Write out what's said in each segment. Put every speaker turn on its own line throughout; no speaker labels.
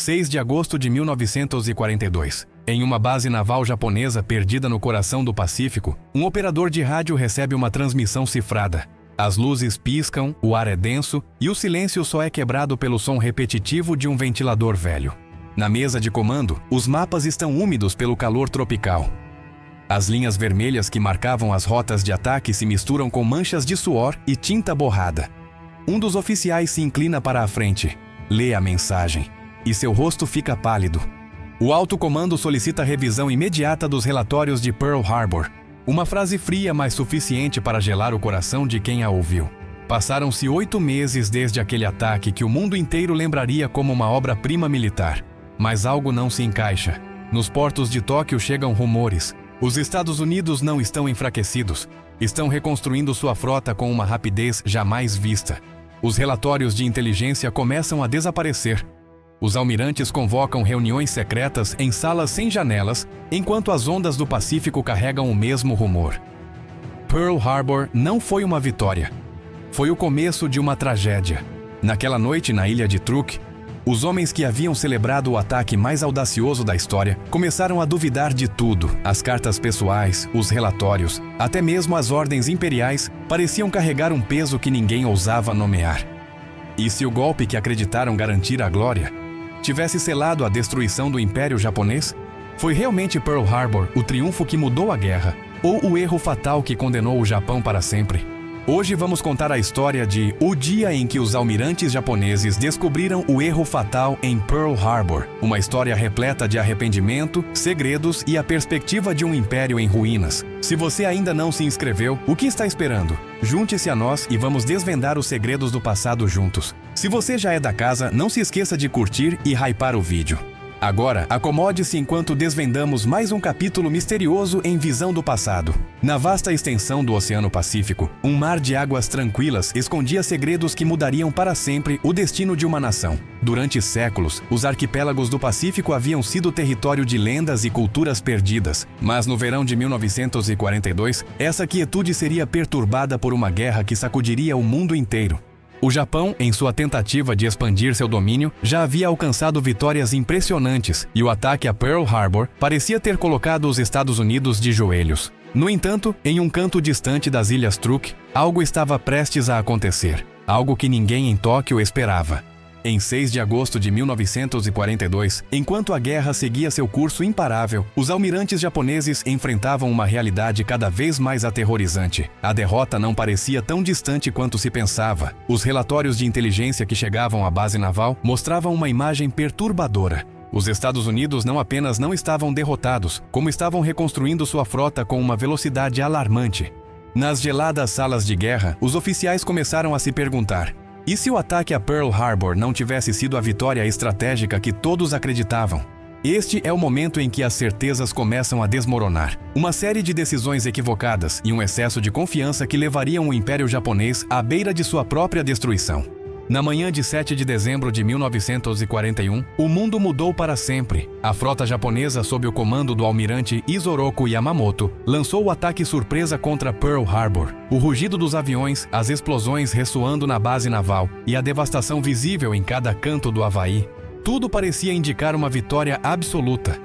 6 de agosto de 1942. Em uma base naval japonesa perdida no coração do Pacífico, um operador de rádio recebe uma transmissão cifrada. As luzes piscam, o ar é denso e o silêncio só é quebrado pelo som repetitivo de um ventilador velho. Na mesa de comando, os mapas estão úmidos pelo calor tropical. As linhas vermelhas que marcavam as rotas de ataque se misturam com manchas de suor e tinta borrada. Um dos oficiais se inclina para a frente, lê a mensagem, e seu rosto fica pálido. O alto comando solicita revisão imediata dos relatórios de Pearl Harbor. Uma frase fria, mas suficiente para gelar o coração de quem a ouviu. Passaram-se 8 meses desde aquele ataque que o mundo inteiro lembraria como uma obra-prima militar. Mas algo não se encaixa. Nos portos de Tóquio chegam rumores. Os Estados Unidos não estão enfraquecidos. Estão reconstruindo sua frota com uma rapidez jamais vista. Os relatórios de inteligência começam a desaparecer. Os almirantes convocam reuniões secretas em salas sem janelas, enquanto as ondas do Pacífico carregam o mesmo rumor. Pearl Harbor não foi uma vitória. Foi o começo de uma tragédia. Naquela noite, na ilha de Truk, os homens que haviam celebrado o ataque mais audacioso da história começaram a duvidar de tudo. As cartas pessoais, os relatórios, até mesmo as ordens imperiais pareciam carregar um peso que ninguém ousava nomear. E se o golpe que acreditaram garantir a glória tivesse selado a destruição do Império Japonês? Foi realmente Pearl Harbor o triunfo que mudou a guerra, ou o erro fatal que condenou o Japão para sempre? Hoje vamos contar a história de o dia em que os almirantes japoneses descobriram o erro fatal em Pearl Harbor. Uma história repleta de arrependimento, segredos e a perspectiva de um império em ruínas. Se você ainda não se inscreveu, o que está esperando? Junte-se a nós e vamos desvendar os segredos do passado juntos. Se você já é da casa, não se esqueça de curtir e hypar o vídeo. Agora, acomode-se enquanto desvendamos mais um capítulo misterioso em Visão do Passado. Na vasta extensão do Oceano Pacífico, um mar de águas tranquilas escondia segredos que mudariam para sempre o destino de uma nação. Durante séculos, os arquipélagos do Pacífico haviam sido território de lendas e culturas perdidas. Mas no verão de 1942, essa quietude seria perturbada por uma guerra que sacudiria o mundo inteiro. O Japão, em sua tentativa de expandir seu domínio, já havia alcançado vitórias impressionantes e o ataque a Pearl Harbor parecia ter colocado os Estados Unidos de joelhos. No entanto, em um canto distante das Ilhas Truk, algo estava prestes a acontecer, algo que ninguém em Tóquio esperava. Em 6 de agosto de 1942, enquanto a guerra seguia seu curso imparável, os almirantes japoneses enfrentavam uma realidade cada vez mais aterrorizante. A derrota não parecia tão distante quanto se pensava. Os relatórios de inteligência que chegavam à base naval mostravam uma imagem perturbadora. Os Estados Unidos não apenas não estavam derrotados, como estavam reconstruindo sua frota com uma velocidade alarmante. Nas geladas salas de guerra, os oficiais começaram a se perguntar: e se o ataque a Pearl Harbor não tivesse sido a vitória estratégica que todos acreditavam? Este é o momento em que as certezas começam a desmoronar. Uma série de decisões equivocadas e um excesso de confiança que levariam o Império Japonês à beira de sua própria destruição. Na manhã de 7 de dezembro de 1941, o mundo mudou para sempre. A frota japonesa, sob o comando do almirante Isoroku Yamamoto, lançou o ataque surpresa contra Pearl Harbor. O rugido dos aviões, as explosões ressoando na base naval e a devastação visível em cada canto do Havaí. Tudo parecia indicar uma vitória absoluta.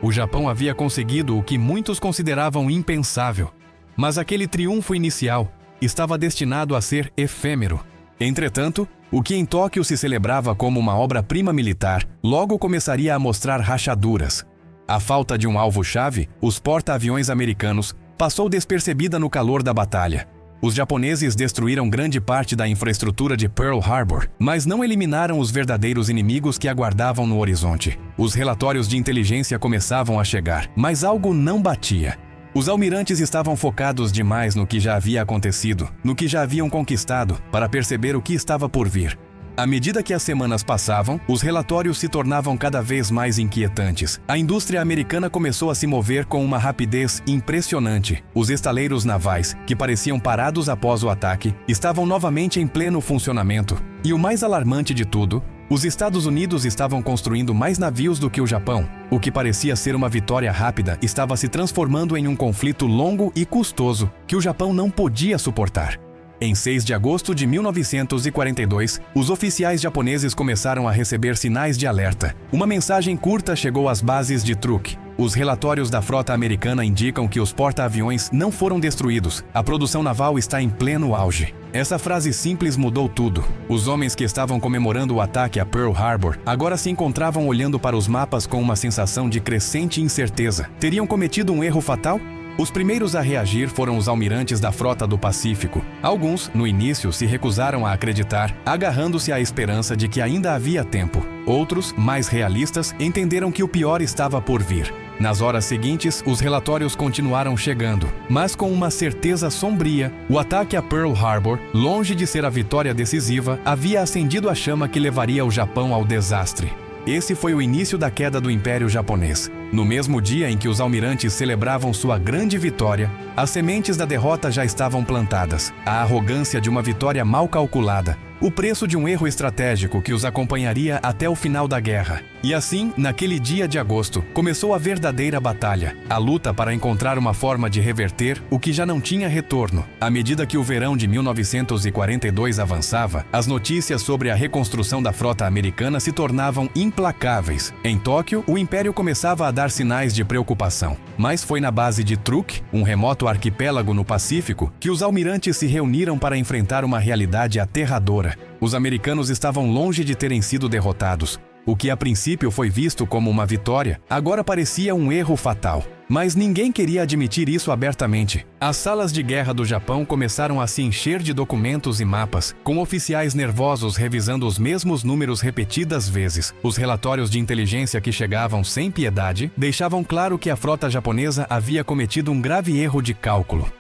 O Japão havia conseguido o que muitos consideravam impensável. Mas aquele triunfo inicial estava destinado a ser efêmero. Entretanto, o que em Tóquio se celebrava como uma obra-prima militar, logo começaria a mostrar rachaduras. A falta de um alvo-chave, os porta-aviões americanos, passou despercebida no calor da batalha. Os japoneses destruíram grande parte da infraestrutura de Pearl Harbor, mas não eliminaram os verdadeiros inimigos que aguardavam no horizonte. Os relatórios de inteligência começavam a chegar, mas algo não batia. Os almirantes estavam focados demais no que já havia acontecido, no que já haviam conquistado, para perceber o que estava por vir. À medida que as semanas passavam, os relatórios se tornavam cada vez mais inquietantes. A indústria americana começou a se mover com uma rapidez impressionante. Os estaleiros navais, que pareciam parados após o ataque, estavam novamente em pleno funcionamento. E o mais alarmante de tudo, os Estados Unidos estavam construindo mais navios do que o Japão. O que parecia ser uma vitória rápida estava se transformando em um conflito longo e custoso que o Japão não podia suportar. Em 6 de agosto de 1942, os oficiais japoneses começaram a receber sinais de alerta. Uma mensagem curta chegou às bases de Truk. Os relatórios da frota americana indicam que os porta-aviões não foram destruídos. A produção naval está em pleno auge. Essa frase simples mudou tudo. Os homens que estavam comemorando o ataque a Pearl Harbor agora se encontravam olhando para os mapas com uma sensação de crescente incerteza. Teriam cometido um erro fatal? Os primeiros a reagir foram os almirantes da Frota do Pacífico. Alguns, no início, se recusaram a acreditar, agarrando-se à esperança de que ainda havia tempo. Outros, mais realistas, entenderam que o pior estava por vir. Nas horas seguintes, os relatórios continuaram chegando, mas com uma certeza sombria, o ataque a Pearl Harbor, longe de ser a vitória decisiva, havia acendido a chama que levaria o Japão ao desastre. Esse foi o início da queda do Império Japonês. No mesmo dia em que os almirantes celebravam sua grande vitória, as sementes da derrota já estavam plantadas. A arrogância de uma vitória mal calculada, o preço de um erro estratégico que os acompanharia até o final da guerra. E assim, naquele dia de agosto, começou a verdadeira batalha, a luta para encontrar uma forma de reverter o que já não tinha retorno. À medida que o verão de 1942 avançava, as notícias sobre a reconstrução da frota americana se tornavam implacáveis. Em Tóquio, o Império começava a dar sinais de preocupação. Mas foi na base de Truk, um remoto arquipélago no Pacífico, que os almirantes se reuniram para enfrentar uma realidade aterradora. Os americanos estavam longe de terem sido derrotados. O que a princípio foi visto como uma vitória, agora parecia um erro fatal. Mas ninguém queria admitir isso abertamente. As salas de guerra do Japão começaram a se encher de documentos e mapas, com oficiais nervosos revisando os mesmos números repetidas vezes. Os relatórios de inteligência que chegavam sem piedade deixavam claro que a frota japonesa havia cometido um grave erro de cálculo.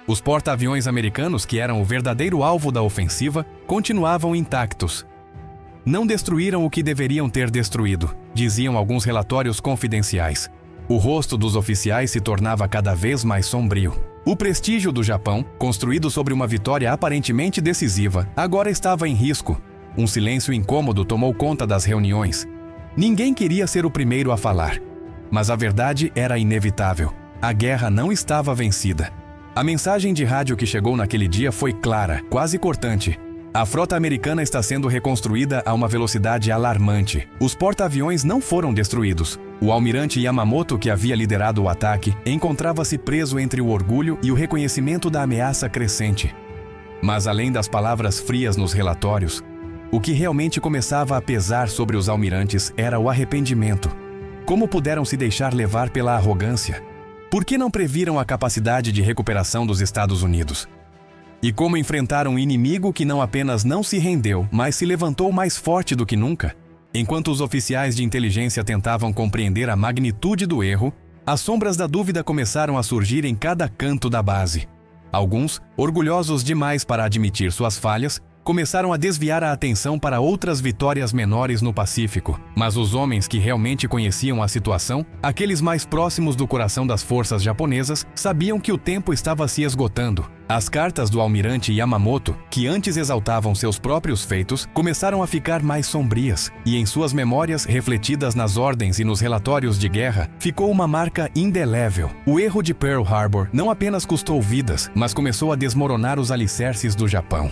Os porta-aviões americanos, que eram o verdadeiro alvo da ofensiva, continuavam intactos. Não destruíram o que deveriam ter destruído, diziam alguns relatórios confidenciais. O rosto dos oficiais se tornava cada vez mais sombrio. O prestígio do Japão, construído sobre uma vitória aparentemente decisiva, agora estava em risco. Um silêncio incômodo tomou conta das reuniões. Ninguém queria ser o primeiro a falar. Mas a verdade era inevitável. A guerra não estava vencida. A mensagem de rádio que chegou naquele dia foi clara, quase cortante. A frota americana está sendo reconstruída a uma velocidade alarmante. Os porta-aviões não foram destruídos. O almirante Yamamoto, que havia liderado o ataque, encontrava-se preso entre o orgulho e o reconhecimento da ameaça crescente. Mas além das palavras frias nos relatórios, o que realmente começava a pesar sobre os almirantes era o arrependimento. Como puderam se deixar levar pela arrogância? Por que não previram a capacidade de recuperação dos Estados Unidos? E como enfrentaram um inimigo que não apenas não se rendeu, mas se levantou mais forte do que nunca? Enquanto os oficiais de inteligência tentavam compreender a magnitude do erro, as sombras da dúvida começaram a surgir em cada canto da base. Alguns, orgulhosos demais para admitir suas falhas, começaram a desviar a atenção para outras vitórias menores no Pacífico. Mas os homens que realmente conheciam a situação, aqueles mais próximos do coração das forças japonesas, sabiam que o tempo estava se esgotando. As cartas do almirante Yamamoto, que antes exaltavam seus próprios feitos, começaram a ficar mais sombrias, e em suas memórias, refletidas nas ordens e nos relatórios de guerra, ficou uma marca indelével. O erro de Pearl Harbor não apenas custou vidas, mas começou a desmoronar os alicerces do Japão.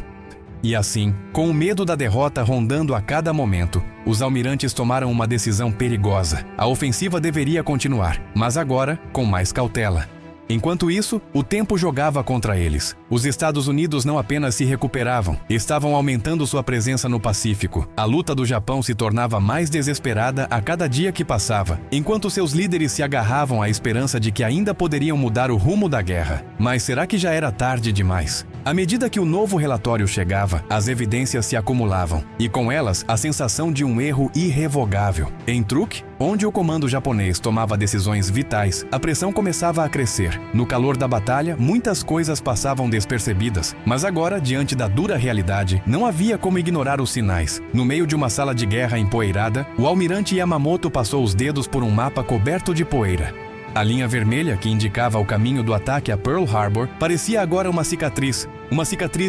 E assim, com o medo da derrota rondando a cada momento, os almirantes tomaram uma decisão perigosa. A ofensiva deveria continuar, mas agora com mais cautela. Enquanto isso, o tempo jogava contra eles. Os Estados Unidos não apenas se recuperavam, estavam aumentando sua presença no Pacífico. A luta do Japão se tornava mais desesperada a cada dia que passava, enquanto seus líderes se agarravam à esperança de que ainda poderiam mudar o rumo da guerra. Mas será que já era tarde demais? À medida que o novo relatório chegava, as evidências se acumulavam, e com elas a sensação de um erro irrevogável. Em Truk, onde o comando japonês tomava decisões vitais, a pressão começava a crescer. No calor da batalha, muitas coisas passavam despercebidas, mas agora, diante da dura realidade, não havia como ignorar os sinais. No meio de uma sala de guerra empoeirada, o almirante Yamamoto passou os dedos por um mapa coberto de poeira. A linha vermelha, que indicava o caminho do ataque a Pearl Harbor, parecia agora uma cicatriz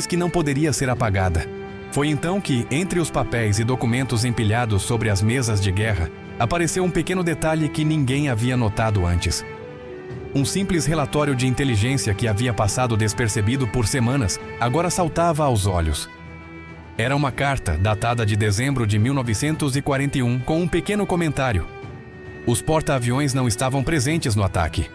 que não poderia ser apagada. Foi então que, entre os papéis e documentos empilhados sobre as mesas de guerra, apareceu um pequeno detalhe que ninguém havia notado antes. Um simples relatório de inteligência que havia passado despercebido por semanas, agora saltava aos olhos. Era uma carta, datada de dezembro de 1941, com um pequeno comentário. Os porta-aviões não estavam presentes no ataque.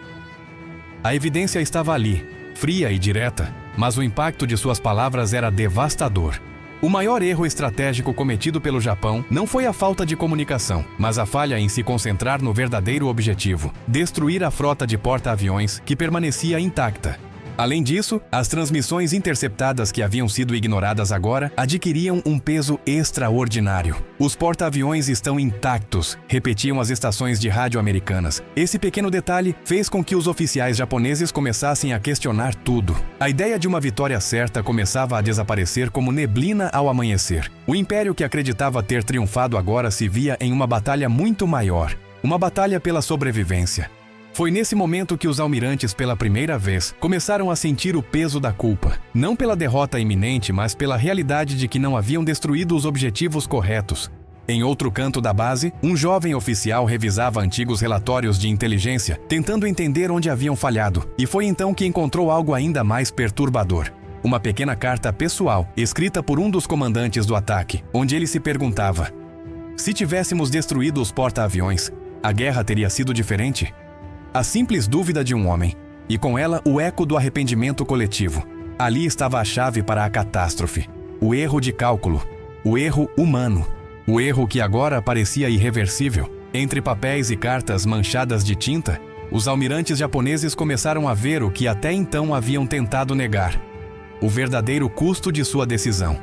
A evidência estava ali, fria e direta, mas o impacto de suas palavras era devastador. O maior erro estratégico cometido pelo Japão não foi a falta de comunicação, mas a falha em se concentrar no verdadeiro objetivo: destruir a frota de porta-aviões que permanecia intacta. Além disso, as transmissões interceptadas que haviam sido ignoradas agora adquiriam um peso extraordinário. Os porta-aviões estão intactos, repetiam as estações de rádio americanas. Esse pequeno detalhe fez com que os oficiais japoneses começassem a questionar tudo. A ideia de uma vitória certa começava a desaparecer como neblina ao amanhecer. O império que acreditava ter triunfado agora se via em uma batalha muito maior, uma batalha pela sobrevivência. Foi nesse momento que os almirantes, pela primeira vez, começaram a sentir o peso da culpa. Não pela derrota iminente, mas pela realidade de que não haviam destruído os objetivos corretos. Em outro canto da base, um jovem oficial revisava antigos relatórios de inteligência, tentando entender onde haviam falhado, e foi então que encontrou algo ainda mais perturbador. Uma pequena carta pessoal, escrita por um dos comandantes do ataque, onde ele se perguntava: se tivéssemos destruído os porta-aviões, a guerra teria sido diferente? A simples dúvida de um homem, e com ela o eco do arrependimento coletivo. Ali estava a chave para a catástrofe. O erro de cálculo. O erro humano. O erro que agora parecia irreversível. Entre papéis e cartas manchadas de tinta, os almirantes japoneses começaram a ver o que até então haviam tentado negar: o verdadeiro custo de sua decisão.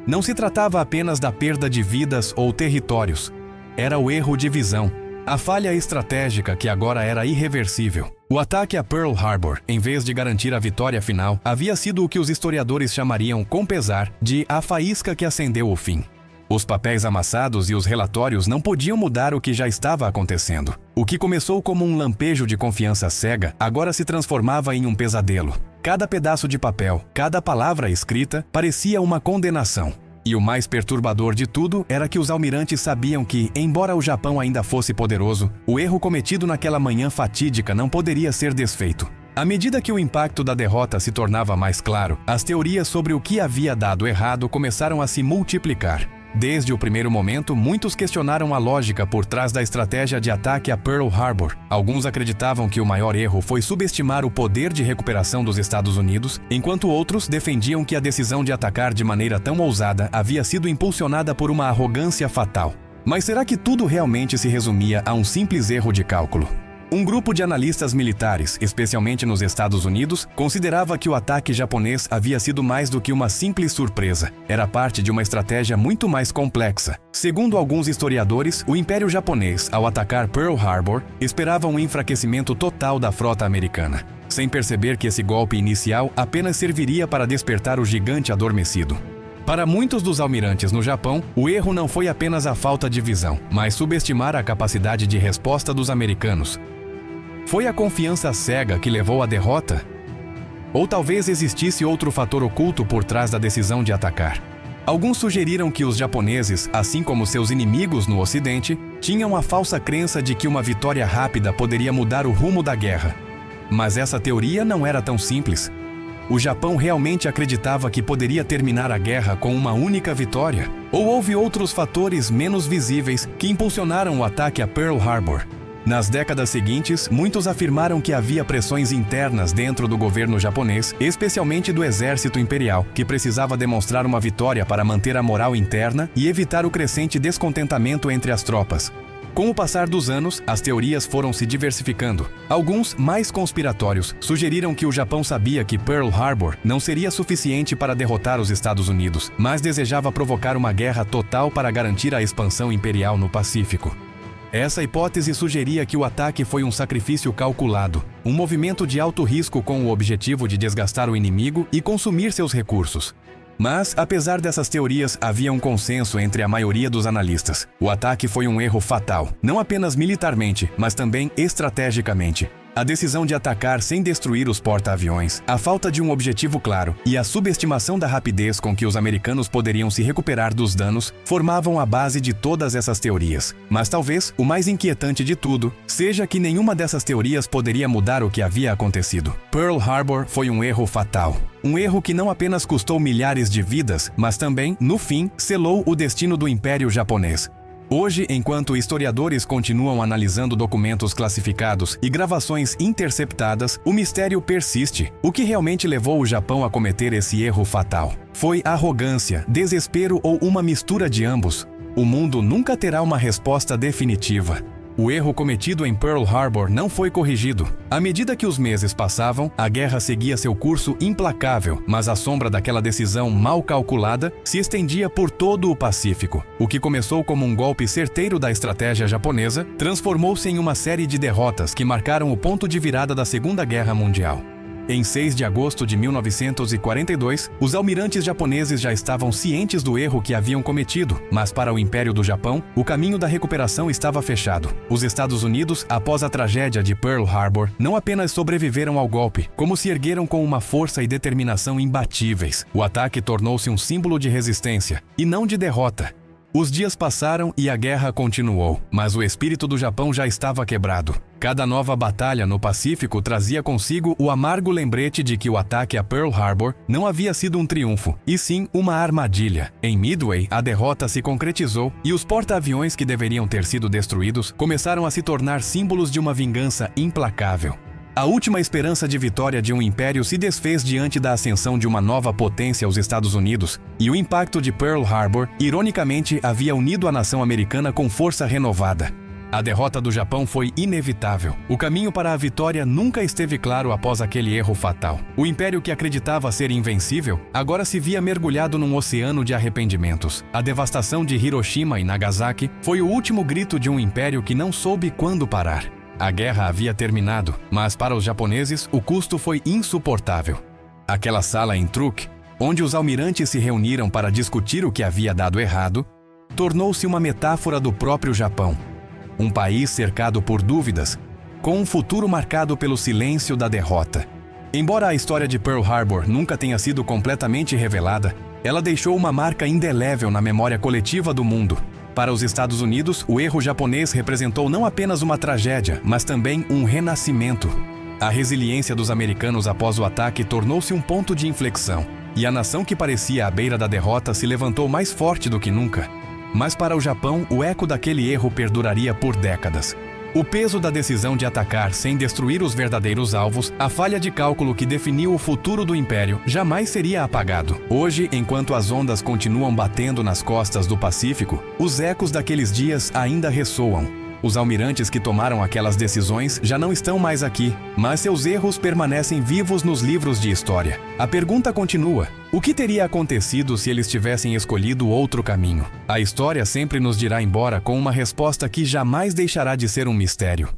Não se tratava apenas da perda de vidas ou territórios. Era o erro de visão. A falha estratégica que agora era irreversível. O ataque a Pearl Harbor, em vez de garantir a vitória final, havia sido o que os historiadores chamariam, com pesar, de a faísca que acendeu o fim. Os papéis amassados e os relatórios não podiam mudar o que já estava acontecendo. O que começou como um lampejo de confiança cega, agora se transformava em um pesadelo. Cada pedaço de papel, cada palavra escrita, parecia uma condenação. E o mais perturbador de tudo era que os almirantes sabiam que, embora o Japão ainda fosse poderoso, o erro cometido naquela manhã fatídica não poderia ser desfeito. À medida que o impacto da derrota se tornava mais claro, as teorias sobre o que havia dado errado começaram a se multiplicar. Desde o primeiro momento, muitos questionaram a lógica por trás da estratégia de ataque a Pearl Harbor. Alguns acreditavam que o maior erro foi subestimar o poder de recuperação dos Estados Unidos, enquanto outros defendiam que a decisão de atacar de maneira tão ousada havia sido impulsionada por uma arrogância fatal. Mas será que tudo realmente se resumia a um simples erro de cálculo? Um grupo de analistas militares, especialmente nos Estados Unidos, considerava que o ataque japonês havia sido mais do que uma simples surpresa. Era parte de uma estratégia muito mais complexa. Segundo alguns historiadores, o Império Japonês, ao atacar Pearl Harbor, esperava um enfraquecimento total da frota americana, sem perceber que esse golpe inicial apenas serviria para despertar o gigante adormecido. Para muitos dos almirantes no Japão, o erro não foi apenas a falta de visão, mas subestimar a capacidade de resposta dos americanos. Foi a confiança cega que levou à derrota? Ou talvez existisse outro fator oculto por trás da decisão de atacar? Alguns sugeriram que os japoneses, assim como seus inimigos no Ocidente, tinham a falsa crença de que uma vitória rápida poderia mudar o rumo da guerra. Mas essa teoria não era tão simples. O Japão realmente acreditava que poderia terminar a guerra com uma única vitória? Ou houve outros fatores menos visíveis que impulsionaram o ataque a Pearl Harbor? Nas décadas seguintes, muitos afirmaram que havia pressões internas dentro do governo japonês, especialmente do exército imperial, que precisava demonstrar uma vitória para manter a moral interna e evitar o crescente descontentamento entre as tropas. Com o passar dos anos, as teorias foram se diversificando. Alguns, mais conspiratórios, sugeriram que o Japão sabia que Pearl Harbor não seria suficiente para derrotar os Estados Unidos, mas desejava provocar uma guerra total para garantir a expansão imperial no Pacífico. Essa hipótese sugeria que o ataque foi um sacrifício calculado, um movimento de alto risco com o objetivo de desgastar o inimigo e consumir seus recursos. Mas, apesar dessas teorias, havia um consenso entre a maioria dos analistas. O ataque foi um erro fatal, não apenas militarmente, mas também estrategicamente. A decisão de atacar sem destruir os porta-aviões, a falta de um objetivo claro e a subestimação da rapidez com que os americanos poderiam se recuperar dos danos formavam a base de todas essas teorias. Mas talvez o mais inquietante de tudo seja que nenhuma dessas teorias poderia mudar o que havia acontecido. Pearl Harbor foi um erro fatal. Um erro que não apenas custou milhares de vidas, mas também, no fim, selou o destino do Império Japonês. Hoje, enquanto historiadores continuam analisando documentos classificados e gravações interceptadas, o mistério persiste. O que realmente levou o Japão a cometer esse erro fatal? Foi arrogância, desespero ou uma mistura de ambos? O mundo nunca terá uma resposta definitiva. O erro cometido em Pearl Harbor não foi corrigido. À medida que os meses passavam, a guerra seguia seu curso implacável, mas a sombra daquela decisão mal calculada se estendia por todo o Pacífico. O que começou como um golpe certeiro da estratégia japonesa, transformou-se em uma série de derrotas que marcaram o ponto de virada da Segunda Guerra Mundial. Em 6 de agosto de 1942, os almirantes japoneses já estavam cientes do erro que haviam cometido, mas para o Império do Japão, o caminho da recuperação estava fechado. Os Estados Unidos, após a tragédia de Pearl Harbor, não apenas sobreviveram ao golpe, como se ergueram com uma força e determinação imbatíveis. O ataque tornou-se um símbolo de resistência, e não de derrota. Os dias passaram e a guerra continuou, mas o espírito do Japão já estava quebrado. Cada nova batalha no Pacífico trazia consigo o amargo lembrete de que o ataque a Pearl Harbor não havia sido um triunfo, e sim uma armadilha. Em Midway, a derrota se concretizou e os porta-aviões que deveriam ter sido destruídos começaram a se tornar símbolos de uma vingança implacável. A última esperança de vitória de um império se desfez diante da ascensão de uma nova potência aos Estados Unidos, e o impacto de Pearl Harbor, ironicamente, havia unido a nação americana com força renovada. A derrota do Japão foi inevitável. O caminho para a vitória nunca esteve claro após aquele erro fatal. O império que acreditava ser invencível, agora se via mergulhado num oceano de arrependimentos. A devastação de Hiroshima e Nagasaki foi o último grito de um império que não soube quando parar. A guerra havia terminado, mas para os japoneses o custo foi insuportável. Aquela sala em Truk, onde os almirantes se reuniram para discutir o que havia dado errado, tornou-se uma metáfora do próprio Japão. Um país cercado por dúvidas, com um futuro marcado pelo silêncio da derrota. Embora a história de Pearl Harbor nunca tenha sido completamente revelada, ela deixou uma marca indelével na memória coletiva do mundo. Para os Estados Unidos, o erro japonês representou não apenas uma tragédia, mas também um renascimento. A resiliência dos americanos após o ataque tornou-se um ponto de inflexão, e a nação que parecia à beira da derrota se levantou mais forte do que nunca. Mas para o Japão, o eco daquele erro perduraria por décadas. O peso da decisão de atacar sem destruir os verdadeiros alvos, a falha de cálculo que definiu o futuro do império, jamais seria apagado. Hoje, enquanto as ondas continuam batendo nas costas do Pacífico, os ecos daqueles dias ainda ressoam. Os almirantes que tomaram aquelas decisões já não estão mais aqui, mas seus erros permanecem vivos nos livros de história. A pergunta continua: o que teria acontecido se eles tivessem escolhido outro caminho? A história sempre nos dirá embora com uma resposta que jamais deixará de ser um mistério.